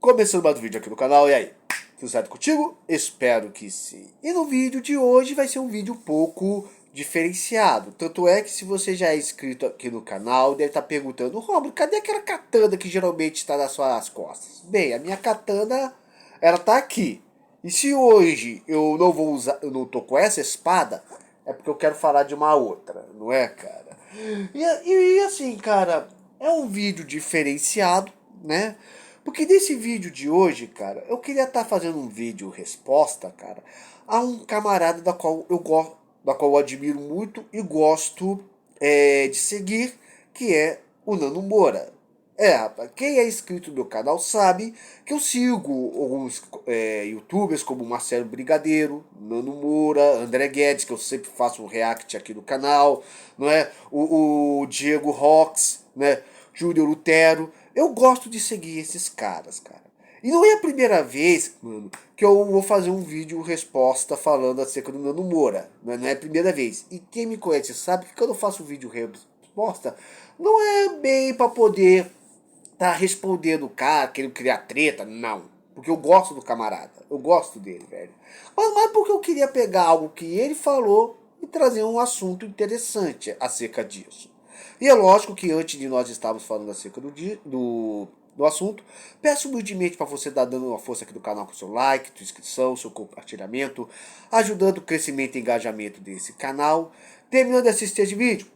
Começando mais um vídeo aqui no canal, e aí? Tudo certo contigo? Espero que sim. E no vídeo de hoje vai ser um vídeo um pouco diferenciado. Tanto é que se você já é inscrito aqui no canal, deve estar perguntando: Romulo, cadê aquela katana que geralmente está nas suas costas? Bem, a minha katana, ela tá aqui. E se hoje eu não vou usar, eu não tô com essa espada, é porque eu quero falar de uma outra, não é, cara? E assim, cara, é um vídeo diferenciado, né? Porque nesse vídeo de hoje, cara, eu queria estar fazendo um vídeo resposta, cara, a um camarada da qual eu gosto, da qual eu admiro muito e gosto de seguir, que é o Nano Moura. Rapaz, quem é inscrito no meu canal sabe que eu sigo alguns youtubers como Marcelo Brigadeiro, Nano Moura, André Guedes, que eu sempre faço um react aqui no canal, não é? O Diego Rox, né? Júlio Lutero. Eu gosto de seguir esses caras, cara. E não é a primeira vez, mano, que eu vou fazer um vídeo resposta falando acerca do Nano Moura. Não é a primeira vez. E quem me conhece sabe que quando eu faço um vídeo resposta, não é bem pra poder tá respondendo o cara, querendo criar treta, não. Porque eu gosto do camarada, eu gosto dele, velho. Mas porque eu queria pegar algo que ele falou e trazer um assunto interessante acerca disso. E é lógico que antes de nós estarmos falando acerca do assunto, peço humildemente para você dar dando uma força aqui do canal com seu like, sua inscrição, seu compartilhamento, ajudando o crescimento e engajamento desse canal. Terminando de assistir esse vídeo,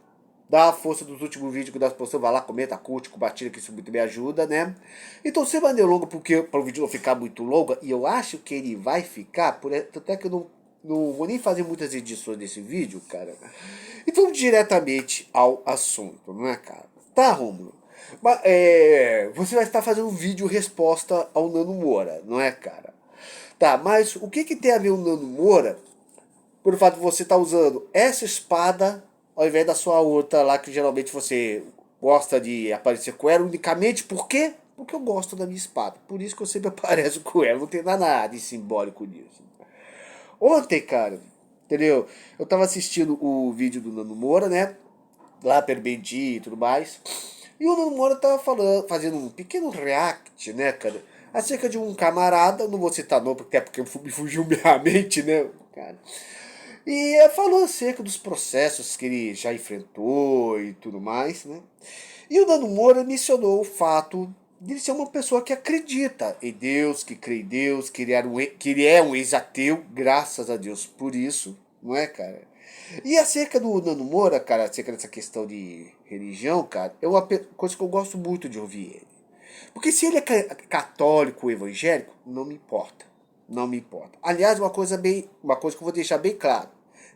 dá a força dos últimos vídeos que nós postamos, vai lá, comenta, curte, compartilha, que isso muito me ajuda, né? Então, sem mais delongas, porque para o vídeo não ficar muito longo, e eu acho que ele vai ficar, tanto é que eu não vou nem fazer muitas edições desse vídeo, cara. Então, diretamente ao assunto, não é, cara? Tá, Romulo? Mas, você vai estar fazendo um vídeo resposta ao Nano Moura, não é, cara? Tá, mas o que tem a ver o Nano Moura pelo fato de você estar usando essa espada ao invés da sua outra lá que geralmente você gosta de aparecer com ela unicamente? Por quê? Porque eu gosto da minha espada. Por isso que eu sempre apareço com ela. Não tem nada de simbólico nisso. Ontem, cara, entendeu? Eu tava assistindo o vídeo do Nano Moura, né? Lá pelo Bendi e tudo mais. E o Nano Moura tava fazendo um pequeno react, né, cara? Acerca de um camarada, não vou citar nome, até porque me fugiu minha mente, né, cara? E falou acerca dos processos que ele já enfrentou e tudo mais, né? E o Nano Moura mencionou o fato de ele ser uma pessoa que acredita em Deus, que crê em Deus, que ele é um ex-ateu, graças a Deus por isso, não é, cara? E acerca do Nano Moura, cara, acerca dessa questão de religião, cara, é uma coisa que eu gosto muito de ouvir ele. Porque se ele é católico ou evangélico, não me importa. Não me importa. Aliás, uma coisa que eu vou deixar bem claro.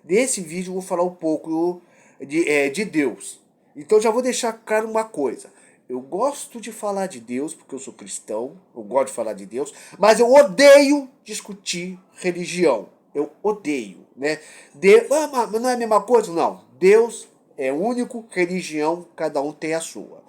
Nesse vídeo eu vou falar um pouco de Deus. Então já vou deixar claro uma coisa. Eu gosto de falar de Deus porque eu sou cristão, eu gosto de falar de Deus, mas eu odeio discutir religião. Eu odeio, né? Mas não é a mesma coisa? Não. Deus é único, religião, cada um tem a sua.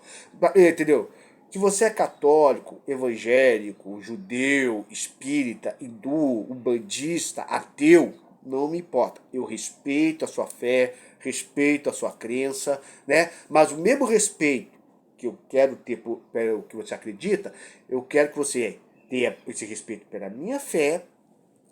Entendeu? Se você é católico, evangélico, judeu, espírita, hindu, umbandista, ateu, não me importa. Eu respeito a sua fé, respeito a sua crença, né? Mas o mesmo respeito que eu quero ter pelo que você acredita, eu quero que você tenha esse respeito pela minha fé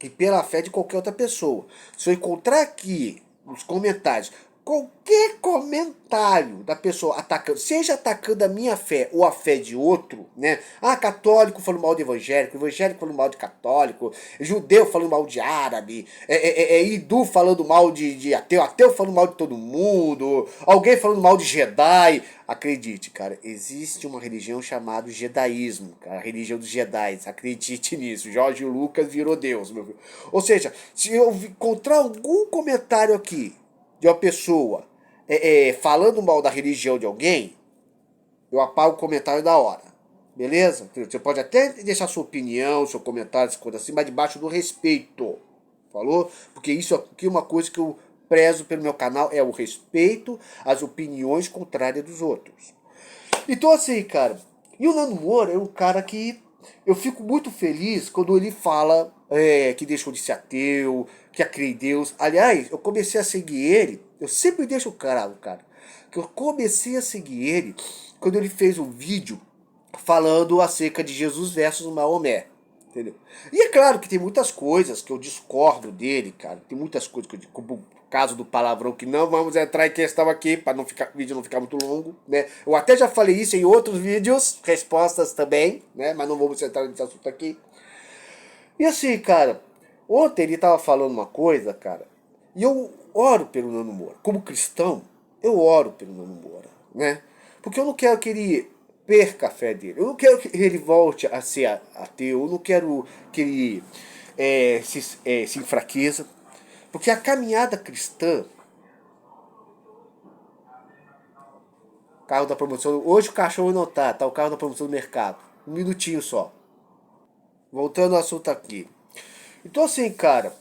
e pela fé de qualquer outra pessoa. Se eu encontrar aqui nos comentários qualquer comentário da pessoa atacando, seja atacando a minha fé ou a fé de outro, né? Ah, católico falando mal de evangélico, evangélico falando mal de católico, judeu falando mal de árabe, hindu falando mal de ateu, ateu falando mal de todo mundo, alguém falando mal de Jedi. Acredite, cara, existe uma religião chamada Jedaísmo, cara, a religião dos Jedi. Acredite nisso. Jorge Lucas virou Deus, meu filho. Ou seja, se eu encontrar algum comentário aqui de uma pessoa falando mal da religião de alguém, eu apago o comentário da hora. Beleza? Você pode até deixar sua opinião, seu comentário, essa coisa assim, mas debaixo do respeito. Falou? Porque isso aqui é uma coisa que eu prezo pelo meu canal, é o respeito às opiniões contrárias dos outros. Então assim, cara, e o Nano Moura é um cara que eu fico muito feliz quando ele fala que deixou de ser ateu, que acredita em Deus. Aliás, eu comecei a seguir ele, eu sempre deixo claro, cara, que eu comecei a seguir ele quando ele fez um vídeo falando acerca de Jesus versus Maomé. Entendeu? E é claro que tem muitas coisas que eu discordo dele, cara. Tem muitas coisas que eu, como o caso do palavrão, que não vamos entrar em questão aqui, para o vídeo não ficar muito longo, né? Eu até já falei isso em outros vídeos, respostas também, né? Mas não vamos entrar nesse assunto aqui. E assim, cara, ontem ele tava falando uma coisa, cara, e eu oro pelo Nando Moura. Como cristão, eu oro pelo Nando Moura, né? Porque eu não quero que ele perca a fé dele. Eu não quero que ele volte a ser ateu. Eu não quero que ele se enfraqueça. Porque a caminhada cristã, carro da promoção, hoje o cachorro não tá o carro da promoção do mercado. Um minutinho só. Voltando ao assunto aqui. Então assim, cara,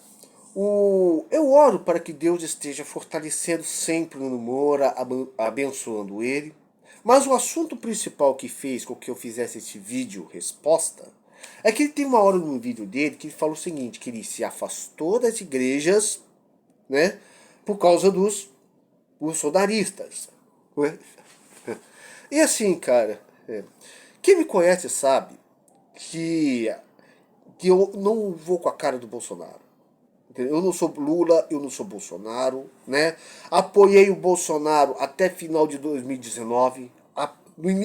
eu oro para que Deus esteja fortalecendo sempre o Nando Moura, abençoando ele. Mas o assunto principal que fez com que eu fizesse esse vídeo resposta é que ele tem uma hora no vídeo dele que ele falou o seguinte, que ele se afastou das igrejas, né, por causa dos bolsonaristas. Né? E assim, cara, quem me conhece sabe que eu não vou com a cara do Bolsonaro. Eu não sou Lula, eu não sou Bolsonaro, né? Apoiei o Bolsonaro até final de 2019,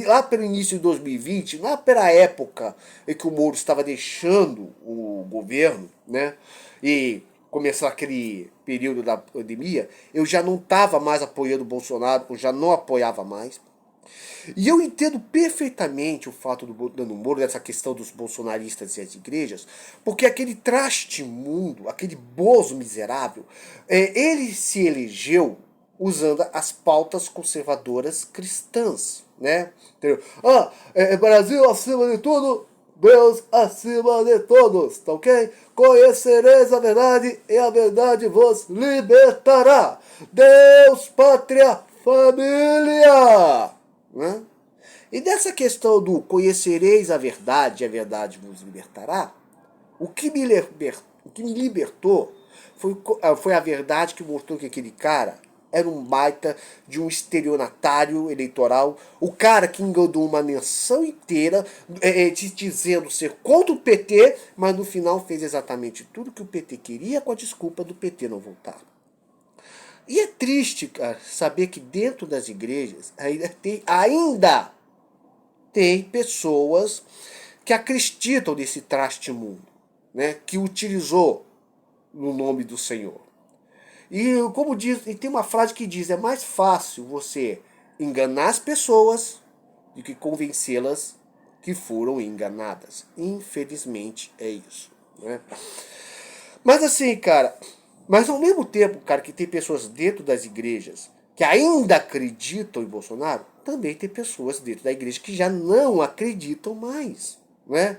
lá pelo início de 2020, lá pela época em que o Moro estava deixando o governo, né? E começou aquele período da pandemia, eu já não estava mais apoiando o Bolsonaro, eu já não apoiava mais. E eu entendo perfeitamente o fato do Nando Moura, dessa questão dos bolsonaristas e as igrejas, porque aquele traste mundo, aquele bozo miserável, ele se elegeu usando as pautas conservadoras cristãs, né? Entendeu? Brasil acima de tudo, Deus acima de todos, tá ok? Conhecereis a verdade e a verdade vos libertará. Deus, pátria, família. Né? E dessa questão do conhecereis a verdade e a verdade vos libertará, o que me libertou foi a verdade que mostrou que aquele cara era um baita de um estelionatário eleitoral, o cara que enganou uma nação inteira, dizendo ser contra o PT, mas no final fez exatamente tudo que o PT queria com a desculpa do PT não voltar. E é triste, cara, saber que dentro das igrejas ainda tem pessoas que acreditam nesse traste mundo, né? Que utilizou no nome do Senhor. E como diz, e tem uma frase que diz, é mais fácil você enganar as pessoas do que convencê-las que foram enganadas. Infelizmente é isso, né? Mas assim, cara, mas ao mesmo tempo, cara, que tem pessoas dentro das igrejas que ainda acreditam em Bolsonaro, também tem pessoas dentro da igreja que já não acreditam mais, né?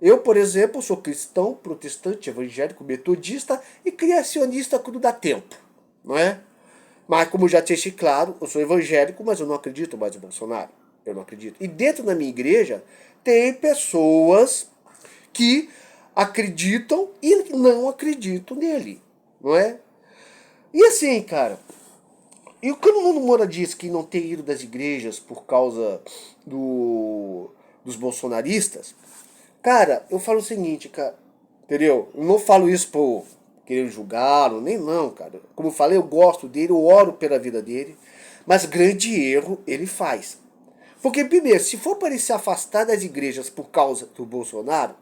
Eu, por exemplo, sou cristão, protestante, evangélico, metodista e criacionista quando dá tempo, não é? Mas como já deixei claro, eu sou evangélico, mas eu não acredito mais em Bolsonaro. Eu não acredito. E dentro da minha igreja tem pessoas que acreditam e não acreditam nele, não é? E assim, cara, e quando o Nando Moura diz que não tem ido das igrejas por causa dos bolsonaristas, cara, eu falo o seguinte, cara, entendeu? Eu não falo isso por querer julgá-lo, nem não, cara. Como eu falei, eu gosto dele, eu oro pela vida dele, mas grande erro ele faz. Porque, primeiro, se for para ele se afastar das igrejas por causa do Bolsonaro,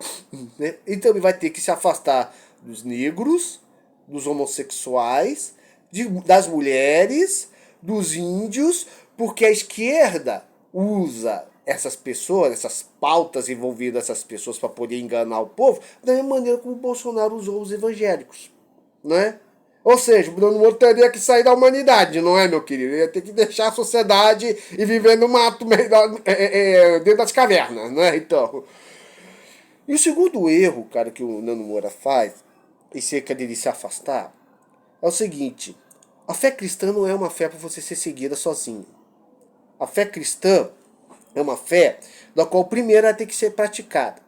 né, então ele vai ter que se afastar dos negros, dos homossexuais, das mulheres, dos índios, porque a esquerda usa essas pessoas, essas pautas envolvendo essas pessoas para poder enganar o povo, da mesma maneira como o Bolsonaro usou os evangélicos, né? Ou seja, o Bruno Moro teria que sair da humanidade, não é, meu querido? Ele ia ter que deixar a sociedade e viver no mato, dentro das cavernas, né? Então. E o segundo erro, cara, que o Nando Moura faz, e cerca dele se afastar, é o seguinte: a fé cristã não é uma fé para você ser seguida sozinho. A fé cristã é uma fé da qual primeiro ela tem que ser praticada.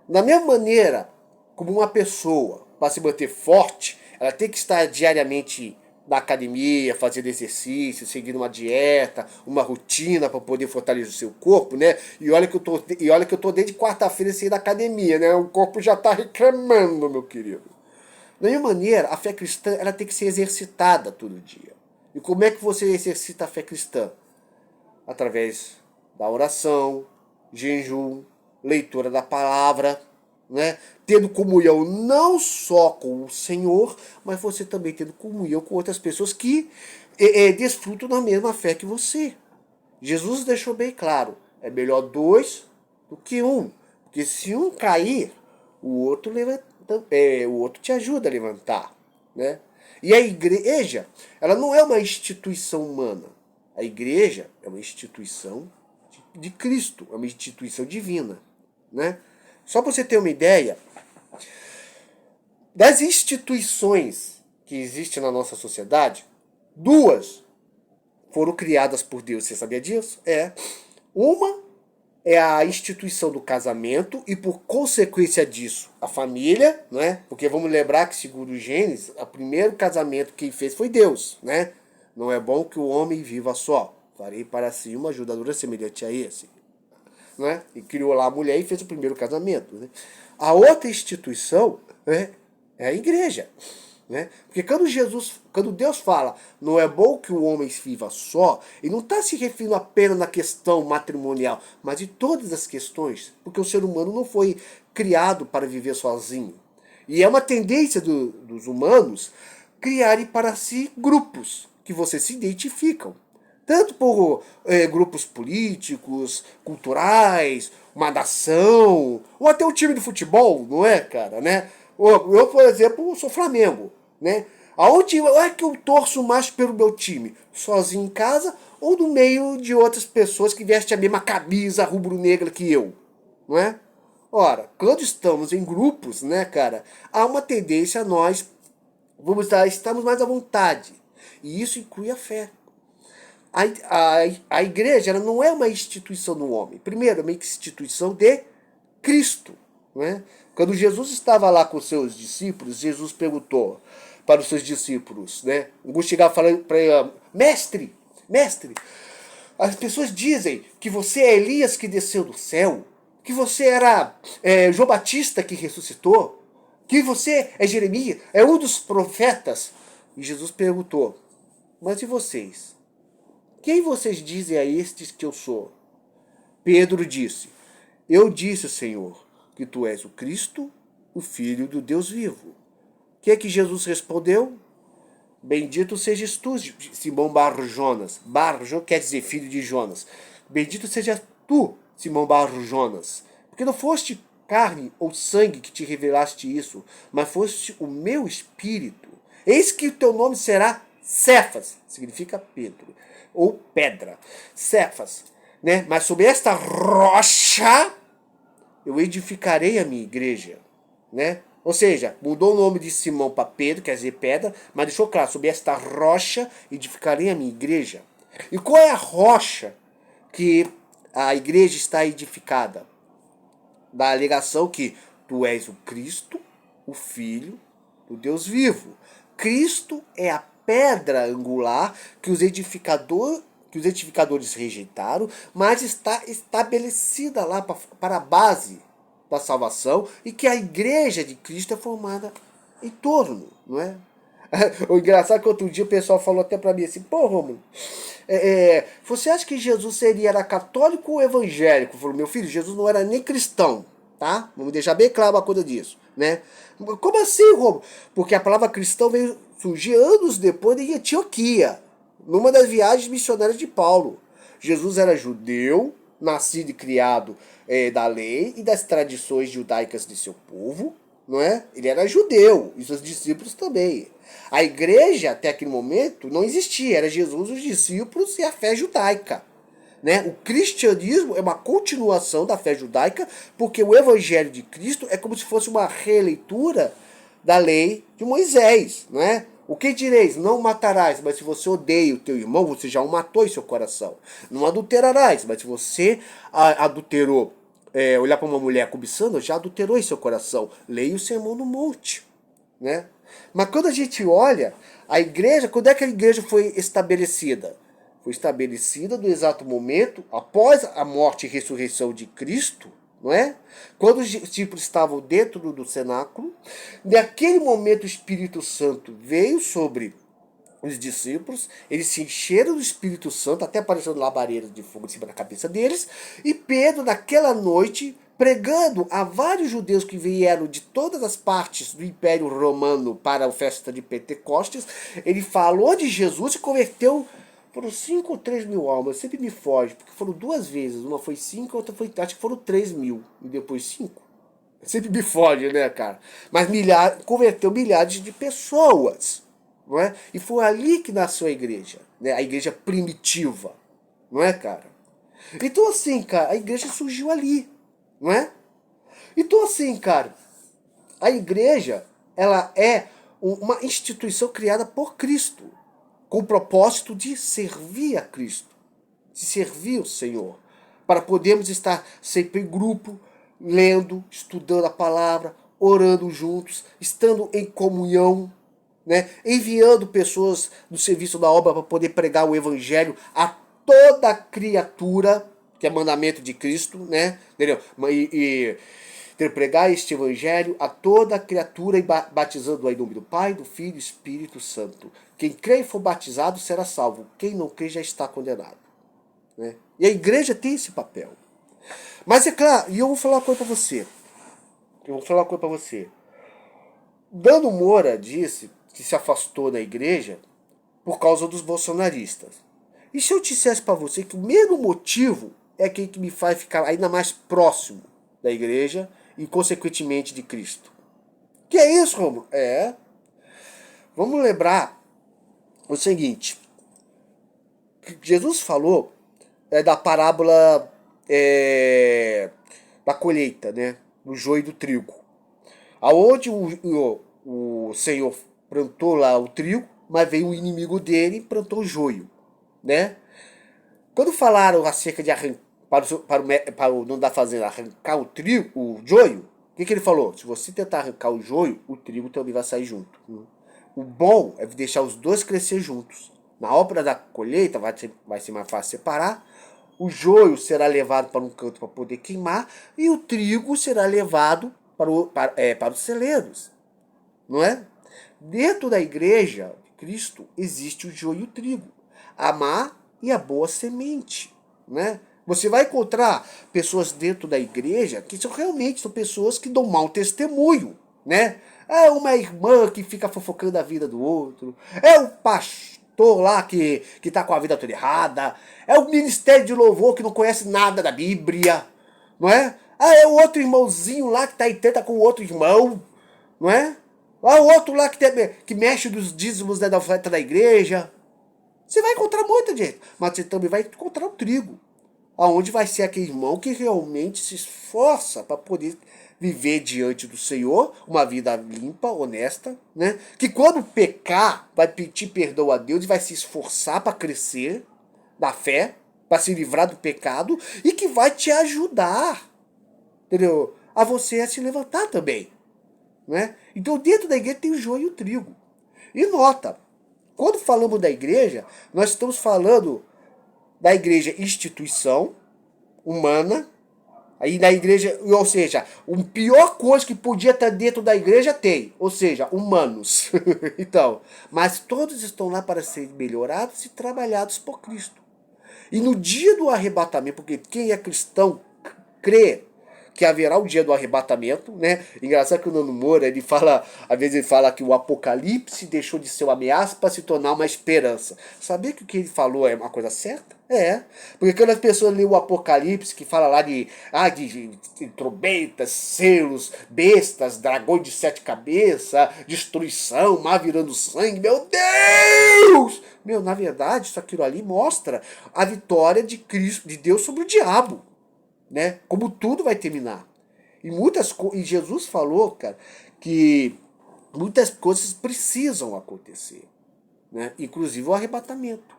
Da mesma maneira como uma pessoa, para se manter forte, ela tem que estar diariamente da academia, fazendo exercício, seguindo uma dieta, uma rotina para poder fortalecer o seu corpo, né? E olha que eu tô desde quarta-feira sem ir da academia, né? O corpo já tá reclamando, meu querido. Da mesma maneira, a fé cristã ela tem que ser exercitada todo dia. E como é que você exercita a fé cristã? Através da oração, jejum, leitura da palavra, né? Tendo comunhão não só com o Senhor, mas você também tendo comunhão com outras pessoas que desfrutam da mesma fé que você. Jesus deixou bem claro, é melhor dois do que um, porque se um cair, o outro levanta, o outro te ajuda a levantar, né? E a igreja, ela não é uma instituição humana. A igreja é uma instituição de Cristo, é uma instituição divina, né? Só para você ter uma ideia, das instituições que existem na nossa sociedade, duas foram criadas por Deus. Você sabia disso? Uma é a instituição do casamento e, por consequência disso, a família, né? Porque vamos lembrar que, segundo Gênesis, o primeiro casamento que fez foi Deus, né? Não é bom que o homem viva só. Farei para si uma ajudadora semelhante a esse. Né? E criou lá a mulher e fez o primeiro casamento. Né? A outra instituição, né, é a igreja. Né? Porque quando Deus fala, não é bom que o homem viva só, ele não está se referindo apenas na questão matrimonial, mas de todas as questões, porque o ser humano não foi criado para viver sozinho. E é uma tendência dos humanos criarem para si grupos que você se identificam. Tanto por grupos políticos, culturais, uma nação, ou até um time de futebol, não é, cara, né? Eu, por exemplo, sou Flamengo, né? Aonde é que eu torço mais pelo meu time? Sozinho em casa ou no meio de outras pessoas que vestem a mesma camisa rubro-negra que eu, não é? Ora, quando estamos em grupos, né, cara, há uma tendência a nós, estamos mais à vontade. E isso inclui a fé. A igreja ela não é uma instituição do homem. Primeiro, é uma instituição de Cristo. Né? Quando Jesus estava lá com os seus discípulos, Jesus perguntou para os seus discípulos, né? Um chegava falando para ele, mestre, as pessoas dizem que você é Elias que desceu do céu, que você era João Batista que ressuscitou, que você é Jeremias, é um dos profetas. E Jesus perguntou, mas e vocês? Quem vocês dizem a estes que eu sou? Pedro disse, eu disse, Senhor, que tu és o Cristo, o Filho do Deus vivo. O que é que Jesus respondeu? Bendito sejas tu, Simão Bar-Jonas. Bar-Jonas quer dizer filho de Jonas. Bendito sejas tu, Simão Bar-Jonas. Porque não foste carne ou sangue que te revelaste isso, mas foste o meu espírito. Eis que o teu nome será Cefas, significa Pedro, ou pedra. Cefas, né? Mas sobre esta rocha eu edificarei a minha igreja, né? Ou seja, mudou o nome de Simão para Pedro, quer dizer pedra, mas deixou claro, sobre esta rocha edificarei a minha igreja. E qual é a rocha que a igreja está edificada? Da alegação que tu és o Cristo, o Filho do Deus vivo. Cristo é a pedra angular que os edificadores rejeitaram, mas está estabelecida lá para a base da salvação e que a igreja de Cristo é formada em torno, não é? O engraçado é que outro dia o pessoal falou até para mim assim, pô, Romulo, você acha que Jesus era católico ou evangélico? Eu falei, meu filho, Jesus não era nem cristão, tá? Vamos deixar bem claro uma coisa disso, né? Como assim, Romulo? Porque a palavra cristão veio surgir anos depois em Antioquia, numa das viagens missionárias de Paulo. Jesus era judeu, nascido e criado da lei e das tradições judaicas de seu povo, não é? Ele era judeu e seus discípulos também. A igreja, até aquele momento, não existia. Era Jesus, os discípulos e a fé judaica. Né? O cristianismo é uma continuação da fé judaica, porque o evangelho de Cristo é como se fosse uma releitura da lei de Moisés. Né? O que direis? Não matarás, mas se você odeia o teu irmão, você já o matou em seu coração. Não adulterarás, mas se você adulterou, olhar para uma mulher cobiçando, já adulterou em seu coração. Leia o Sermão no Monte. Né? Mas quando a gente olha, a igreja, quando é que a igreja foi estabelecida? Foi estabelecida no exato momento, após a morte e ressurreição de Cristo, não é? Quando os discípulos estavam dentro do cenáculo, naquele momento o Espírito Santo veio sobre os discípulos, eles se encheram do Espírito Santo, até aparecendo labaredas de fogo em cima da cabeça deles, e Pedro, naquela noite, pregando a vários judeus que vieram de todas as partes do Império Romano para a festa de Pentecostes, ele falou de Jesus e converteu. Foram 5 ou 3 mil almas, sempre me foge, porque foram 2 vezes, uma foi 5, a outra foi, acho que foram 3 mil, e depois 5. Sempre me foge, né, cara? Mas converteu milhares de pessoas, não é? E foi ali que nasceu a igreja, né? A igreja primitiva, não é, cara? Então assim, cara, a igreja surgiu ali, não é? Então assim, cara, a igreja, ela é uma instituição criada por Cristo, com o propósito de servir a Cristo, de servir o Senhor, para podermos estar sempre em grupo, lendo, estudando a palavra, orando juntos, estando em comunhão, né? Enviando pessoas no serviço da obra para poder pregar o evangelho a toda criatura, que é mandamento de Cristo, né? Entendeu? Pregar este evangelho a toda criatura e batizando-a em nome do Pai, do Filho e do Espírito Santo. Quem crê e for batizado será salvo. Quem não crê já está condenado. Né? E a igreja tem esse papel. Mas é claro, e eu vou falar uma coisa para você. Dano Moura disse que se afastou da igreja por causa dos bolsonaristas. E se eu dissesse para você que o mesmo motivo é aquele que me faz ficar ainda mais próximo da igreja e, consequentemente, de Cristo? Que é isso, Romulo? Vamos lembrar o seguinte. Jesus falou da parábola da colheita, né? Do joio e do trigo. Aonde o Senhor plantou lá o trigo, mas veio o inimigo dele e plantou o joio, né? Quando falaram acerca de arrancar, para o dono da fazenda arrancar o trigo, o joio, o que ele falou? Se você tentar arrancar o joio, o trigo também vai sair junto. O bom é deixar os dois crescer juntos. Na hora da colheita vai ser mais fácil separar. O joio será levado para um canto para poder queimar e o trigo será levado para os celeiros, não é? Dentro da igreja de Cristo existe o joio e o trigo, a má e a boa semente, né? Você vai encontrar pessoas dentro da igreja que realmente são pessoas que dão mau testemunho, né? É uma irmã que fica fofocando a vida do outro, é o pastor lá que tá com a vida toda errada, é o ministério de louvor que não conhece nada da Bíblia, não é? Ah, é o outro irmãozinho lá que tá em treta com o outro irmão, não é? Ah, o outro lá que mexe dos dízimos da oferta da igreja. Você vai encontrar muita gente, mas você também vai encontrar o trigo, aonde vai ser aquele irmão que realmente se esforça para poder viver diante do Senhor uma vida limpa, honesta, né? Que quando pecar, vai pedir perdão a Deus e vai se esforçar para crescer na fé, para se livrar do pecado e que vai te ajudar, entendeu? A você a se levantar também, né? Então dentro da igreja tem o joio e o trigo. E nota, quando falamos da igreja, nós estamos falando da igreja instituição humana, aí da igreja, ou seja, a pior coisa que podia estar dentro da igreja tem, ou seja, humanos. Então, mas todos estão lá para serem melhorados e trabalhados por Cristo. E no dia do arrebatamento, porque quem é cristão crê que haverá o dia do arrebatamento, né? Engraçado que o Nando Moura, ele fala, às vezes ele fala que o apocalipse deixou de ser uma ameaça para se tornar uma esperança. Sabia que o que ele falou é uma coisa certa? É. Porque quando as pessoas lêem o apocalipse, que fala lá de trombetas, selos, bestas, dragões de 7 cabeças, destruição, mar virando sangue, meu Deus! Meu, na verdade, isso aquilo ali mostra a vitória de Cristo, de Deus sobre o diabo. Né? Como tudo vai terminar. E Jesus falou, cara, que muitas coisas precisam acontecer, né? Inclusive o arrebatamento,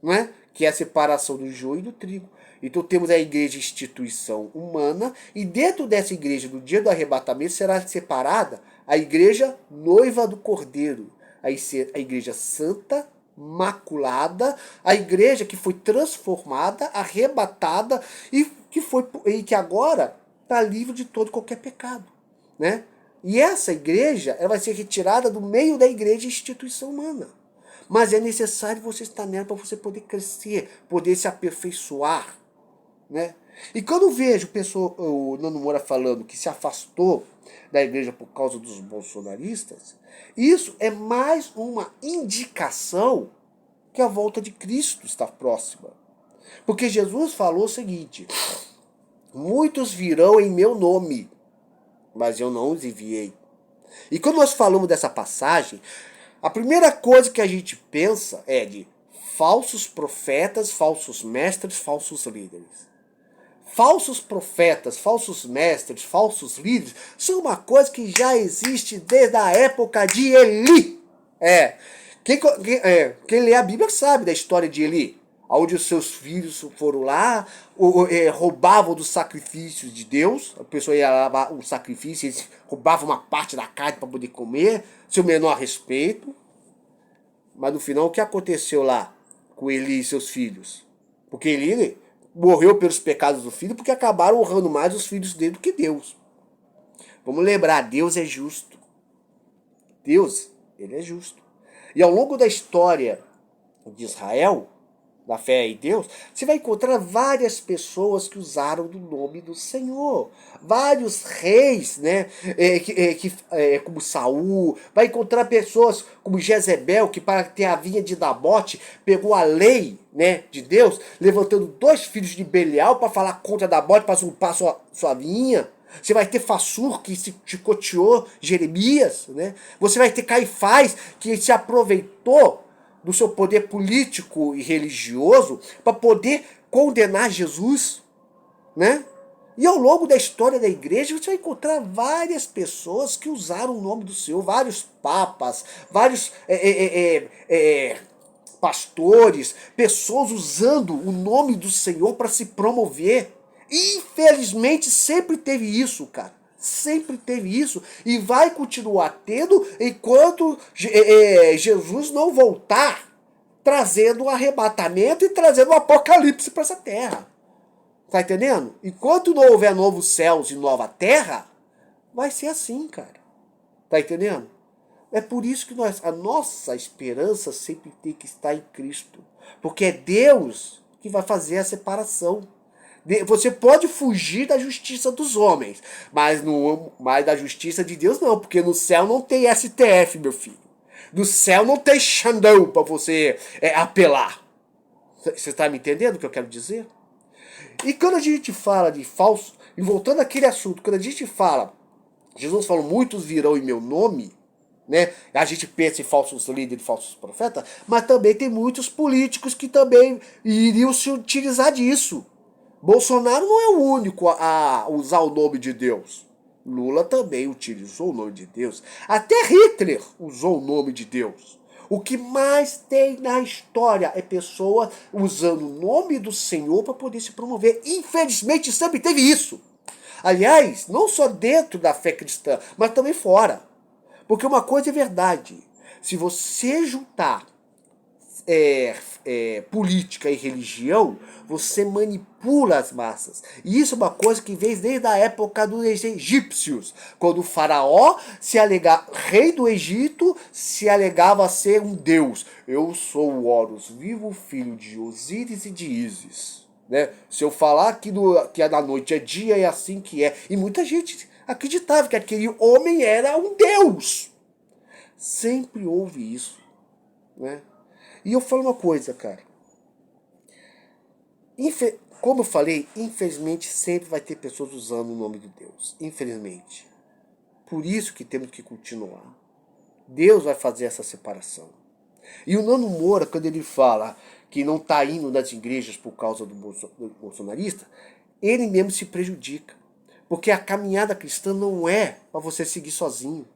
né? Que é a separação do joio e do trigo. Então temos a igreja instituição humana, e dentro dessa igreja, no dia do arrebatamento, será separada a igreja noiva do Cordeiro, a igreja santa, maculada, a igreja que foi transformada, arrebatada e que agora está livre de todo qualquer pecado, né? E essa igreja, ela vai ser retirada do meio da igreja instituição humana. Mas é necessário você estar nela para você poder crescer, poder se aperfeiçoar, né? E quando eu vejo o Nando Moura falando que se afastou da igreja por causa dos bolsonaristas, isso é mais uma indicação que a volta de Cristo está próxima. Porque Jesus falou o seguinte: muitos virão em meu nome, mas eu não os enviei. E quando nós falamos dessa passagem, a primeira coisa que a gente pensa é de falsos profetas, falsos mestres, falsos líderes. Falsos profetas, falsos mestres, falsos líderes são uma coisa que já existe desde a época de Eli. Quem lê a Bíblia sabe da história de Eli, onde os seus filhos foram lá, roubavam dos sacrifícios de Deus. A pessoa ia lavar o sacrifício, eles roubavam uma parte da carne para poder comer, seu menor respeito. Mas no final, o que aconteceu lá com Eli e seus filhos? Porque Eli morreu pelos pecados do filho, porque acabaram honrando mais os filhos dele do que Deus. Vamos lembrar, Deus é justo. Deus, ele é justo. E ao longo da história de Israel, da fé em Deus, você vai encontrar várias pessoas que usaram do nome do Senhor. Vários reis, né? Como Saul. Vai encontrar pessoas como Jezebel, que para ter a vinha de Nabote, pegou a lei, né, de Deus, levantando 2 filhos de Belial para falar contra Nabote, para usurpar sua vinha. Você vai ter Fassur, que se chicoteou Jeremias, né? Você vai ter Caifás, que se aproveitou do seu poder político e religioso para poder condenar Jesus, né? E ao longo da história da igreja você vai encontrar várias pessoas que usaram o nome do Senhor, vários papas, vários pastores, pessoas usando o nome do Senhor para se promover. Infelizmente sempre teve isso, cara. Sempre teve isso e vai continuar tendo enquanto Jesus não voltar trazendo o arrebatamento e trazendo o apocalipse para essa terra. Tá entendendo? Enquanto não houver novos céus e nova terra, vai ser assim, cara. Tá entendendo? É por isso que a nossa esperança sempre tem que estar em Cristo. Porque é Deus que vai fazer a separação. Você pode fugir da justiça dos homens, mas da justiça de Deus não, porque no céu não tem STF, meu filho. No céu não tem Xandão para você apelar. Você está me entendendo o que eu quero dizer? E quando a gente fala de falso, e voltando àquele assunto, quando a gente fala, Jesus falou, muitos virão em meu nome, né? A gente pensa em falsos líderes, falsos profetas, mas também tem muitos políticos que também iriam se utilizar disso. Bolsonaro não é o único a usar o nome de Deus. Lula também utilizou o nome de Deus. Até Hitler usou o nome de Deus. O que mais tem na história é pessoa usando o nome do Senhor para poder se promover. Infelizmente sempre teve isso. Aliás, não só dentro da fé cristã, mas também fora. Porque uma coisa é verdade. Se você juntar política e religião, você manipula as massas. E isso é uma coisa que vem desde a época dos egípcios, quando o faraó rei do Egito, se alegava ser um deus. Eu sou o Horus vivo, filho de Osíris e de Ísis. Né? Se eu falar que a da noite é dia, é assim que é. E muita gente acreditava que aquele homem era um deus. Sempre houve isso, né? E eu falo uma coisa, cara. Como eu falei, infelizmente sempre vai ter pessoas usando o nome de Deus. Infelizmente. Por isso que temos que continuar. Deus vai fazer essa separação. E o Nando Moura, quando ele fala que não está indo nas igrejas por causa do bolsonarista, ele mesmo se prejudica. Porque a caminhada cristã não é para você seguir sozinho.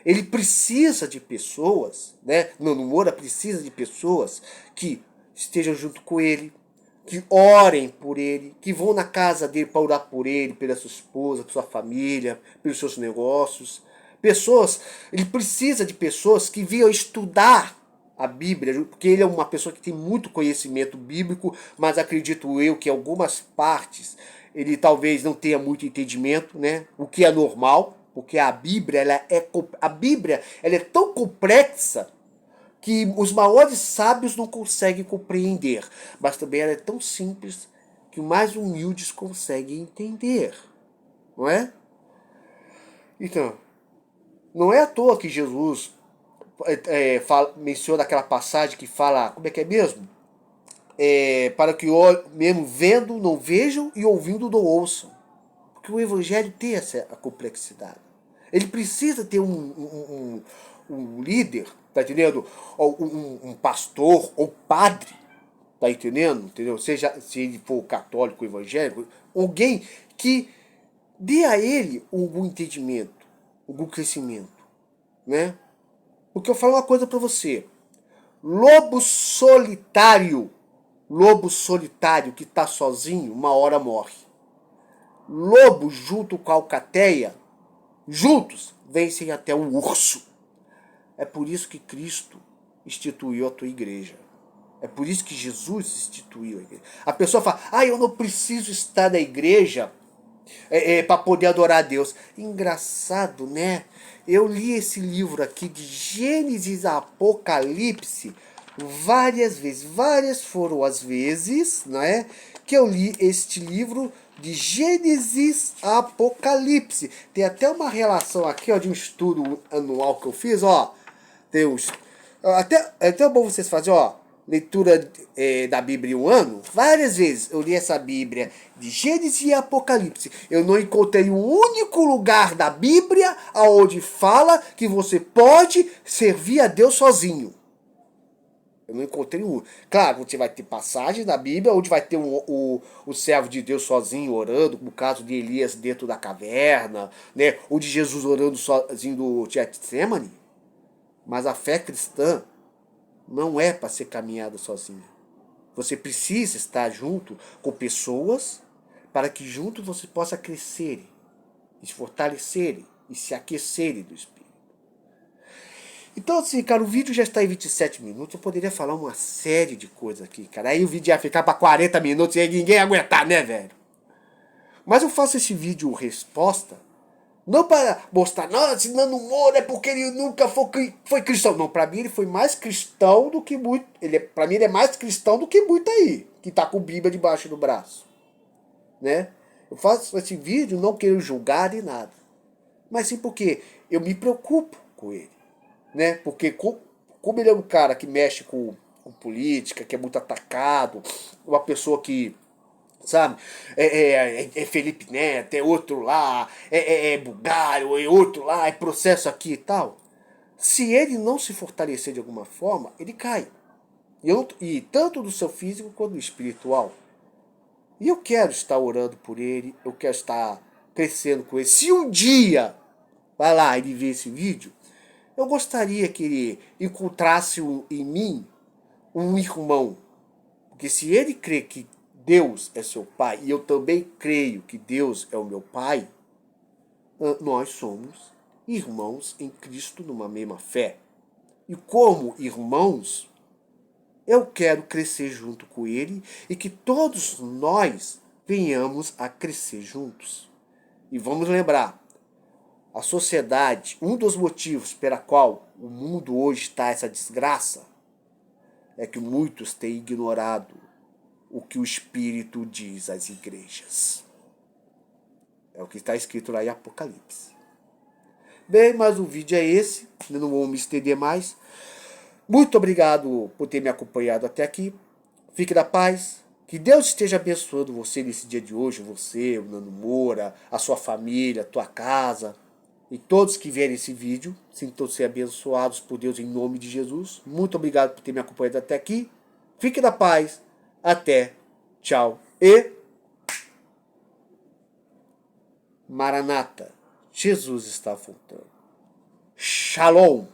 Ele precisa de pessoas, né? Nando Moura precisa de pessoas que estejam junto com ele, que orem por ele, que vão na casa dele para orar por ele, pela sua esposa, pela sua família, pelos seus negócios. Pessoas, ele precisa de pessoas que venham estudar a Bíblia, porque ele é uma pessoa que tem muito conhecimento bíblico, mas acredito eu que em algumas partes ele talvez não tenha muito entendimento, né? O que é normal, porque a Bíblia, ela é tão complexa que os maiores sábios não conseguem compreender, mas também ela é tão simples que os mais humildes conseguem entender, não é? Então, não é à toa que Jesus menciona aquela passagem que fala, como é que é mesmo? Para que mesmo vendo não vejam e ouvindo não ouçam. Porque o evangelho tem essa complexidade. Ele precisa ter um líder, tá entendendo? Ou um pastor ou padre, tá entendendo? Entendeu? Seja se ele for católico, evangélico, alguém que dê a ele algum entendimento, algum crescimento, né? Porque eu falo uma coisa para você. Lobo solitário que tá sozinho, uma hora morre. Lobo junto com a alcateia, juntos vencem até o urso. É por isso que Cristo instituiu a tua igreja. É por isso que Jesus instituiu a igreja. A pessoa fala, eu não preciso estar na igreja para poder adorar a Deus. Engraçado, né? Eu li esse livro aqui de Gênesis a Apocalipse várias vezes. Várias foram as vezes, né, que eu li este livro de Gênesis a Apocalipse. Tem até uma relação aqui, ó, de um estudo anual que eu fiz, ó. Tem uns, é até bom vocês fazerem, ó, leitura da Bíblia em um ano. Várias vezes eu li essa Bíblia de Gênesis e Apocalipse. Eu não encontrei um único lugar da Bíblia onde fala que você pode servir a Deus sozinho. Eu não encontrei um. Claro, você vai ter passagens da Bíblia onde vai ter o servo de Deus sozinho orando, como o caso de Elias dentro da caverna, né? Ou de Jesus orando sozinho do Getsemane. Mas a fé cristã não é para ser caminhada sozinha. Você precisa estar junto com pessoas para que junto você possa crescer, e se fortalecer e se aquecer do Espírito. Então, assim, cara, o vídeo já está em 27 minutos. Eu poderia falar uma série de coisas aqui, cara. Aí o vídeo ia ficar para 40 minutos e aí ninguém ia aguentar, né, velho? Mas eu faço esse vídeo resposta não para mostrar, nossa, Nando Moura é porque ele nunca foi cristão. Não, para mim ele foi mais cristão do que muito. Para mim ele é mais cristão do que muito aí, que tá com Bíblia debaixo do braço, né? Eu faço esse vídeo não quero julgar de nada, mas sim porque eu me preocupo com ele, né? Porque como ele é um cara que mexe com política, que é muito atacado, uma pessoa que, sabe, é Felipe Neto, é outro lá, é Bulgário, é outro lá, é processo aqui e tal. Se ele não se fortalecer de alguma forma, ele cai. E tanto do seu físico quanto do espiritual. E eu quero estar orando por ele, eu quero estar crescendo com ele. Se um dia, vai lá, ele ver esse vídeo, eu gostaria que ele encontrasse em mim um irmão. Porque se ele crê que Deus é seu pai, e eu também creio que Deus é o meu pai, nós somos irmãos em Cristo numa mesma fé. E como irmãos, eu quero crescer junto com ele e que todos nós venhamos a crescer juntos. E vamos lembrar, a sociedade, um dos motivos pela qual o mundo hoje está essa desgraça, é que muitos têm ignorado o que o Espírito diz às igrejas. É o que está escrito lá em Apocalipse. Bem, mas o vídeo é esse. Eu não vou me estender mais. Muito obrigado por ter me acompanhado até aqui. Fique na paz. Que Deus esteja abençoando você nesse dia de hoje. Você, o Nando Moura, a sua família, a tua casa. E todos que verem esse vídeo sintam-se abençoados por Deus em nome de Jesus. Muito obrigado por ter me acompanhado até aqui. Fique na paz. Até. Tchau. E Maranata. Jesus está voltando. Shalom.